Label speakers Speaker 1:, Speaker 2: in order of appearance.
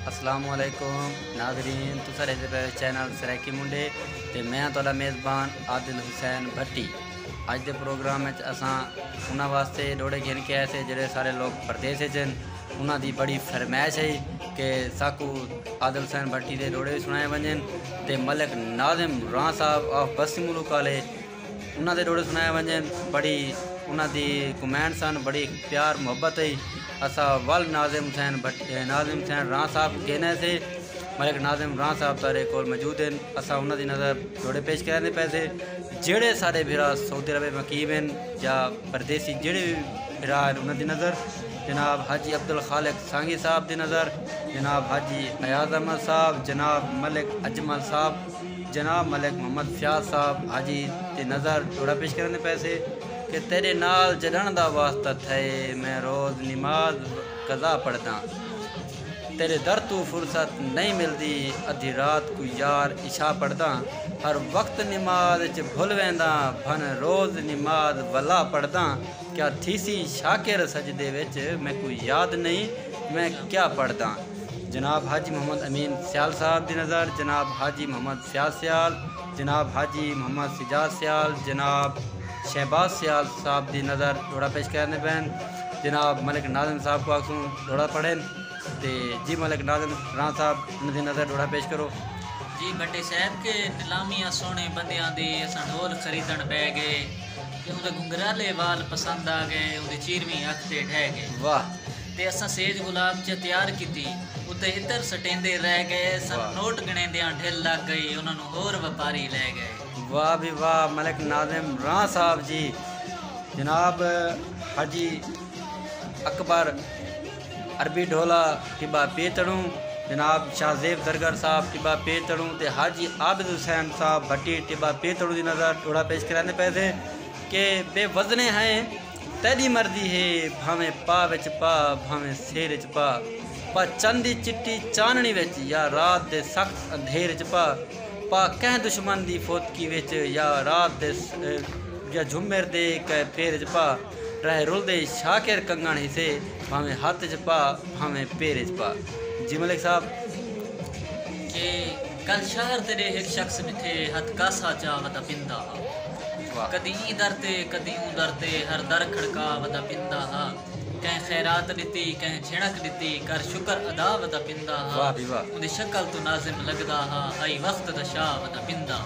Speaker 1: अस्सलामुअलैकुम नाज़रीन, तुसा रहते पे चैनल सराकी मुंडे ते मैं तुहाडा मेज़बान आदिल हुसैन भट्टी। अज के प्रोग्राम में असां उन्हां वास्ते डोड़े घेन के आए थे जेड़े सारे लोग परदेस च उन्हां दी बड़ी फरमाइश है कि साकू आदिल हुसैन भट्टी के डोड़े सुनाए वजन ते मलिक नाज़िम रां साहब ऑफ बस्ती मुल्क वाले उन्हां दे डोड़े सुनाए वजन। बड़ी उन्हां दी कमेंट सन, बड़ी प्यार मुहब्बत है। असा वल नाज़िम हुसैन रां साहब कहने से मलिक नाज़िम रां साहब तारे कोल मौजूद हैं। असा उन्हां दी नज़र जोड़े पेश कराने पैसे जेड़े सारे भिरा सऊदी अरब मकीम हैं या परदेसी जेड़े भिरा उन्हां दी नज़र जनाब हाजी अब्दुल खालिक सांगी साहब की नज़र, जनाब हाजी अयाज अहमद साहब, जनाब मलिक अजमल साहब, जनाब मलिक मोहम्मद फयाज साहब हाजी की नज़र जोड़ा पेश कराने पैसे कि तेरे नाल जड़न दा वास्ता थे मैं रोज़ नमाज कज़ा पढ़दा, तेरे दर तू फुर्सत नहीं मिलती अधी रात को यार इशा पढ़दा, हर वक्त नमाज च भुल वेंदा भन रोज़ नमाज वला पढ़दा, क्या थीसी शाकिर सजदे विच मैं कोई याद नहीं मैं क्या पढ़दा। जनाब हाजी मोहम्मद अमीन सियाल साहब की नज़र, जनाब हाजी मोहम्मद फयाज सियाल, जनाब हाजी मोहम्मद सिजाज सियाल, जनाब शहबाज सियाल साहब की नज़र जोड़ा पेश करने पैन। जनाब मलिक नाज़िम साहब को आखूँ जोड़ा पढ़ें तो जी मलिक नाज़िम रां साहब उनकी नज़र जोड़ा पेश करो।
Speaker 2: जी भट्टी साहब के नीलामियाँ सोने बंदियां दी असां ढोल खरीदण बह गए कि उनके घुंघराले वाल पसंद आ गए, उनकी चीरवी अख ते ढह गए।
Speaker 1: वाह
Speaker 2: ते असां सेज गुलाब च तैयार की उत्ते इतर सटेंदे रह गए, सन नोट गणेंदियां ढिल लग गई, उन्होंने होर व्यापारी ले गए।
Speaker 1: वाह भी वाह मलिक नाज़िम रां साहब जी। जनाब हाजी अकबर अरबी ढोला टिबा पेतड़ू, जनाब शाहजेब दरगर साहब टिबा पेतड़ू ते हाजी आबिद हुसैन साहब भट्टी टिबा पेतड़ू की नज़र जोड़ा पेश कराने पे थे कि बेवजने हैं तेरी मर्जी है भावें पा विच पा भावें सिर च पा चंदी चिट्टी चाननी विच या रात दे सख्त अंधेर च पा कह दुश्मन दी फोतकी विच या रात दे या झुमेर दे कह फेर च पा रह रुलदे शाकिर कंगण हिस्से भावें हाथ च पा भावें पैर च पा। जी मलिक साहब
Speaker 2: कि कल शहर तेरे एक शख्स में थे हथ कासा चा वता पिंदा, कदी दर ते कदी दर ते हर दर खड़का वता पिंदा हा, कहीं खैरात दी कहीं छिणक दी कर शुक्र अदा वता पिंदा हा, उनकी शक्ल तो नाज़िम लगदा हा आई वक्त दा शाह वता पिंदा।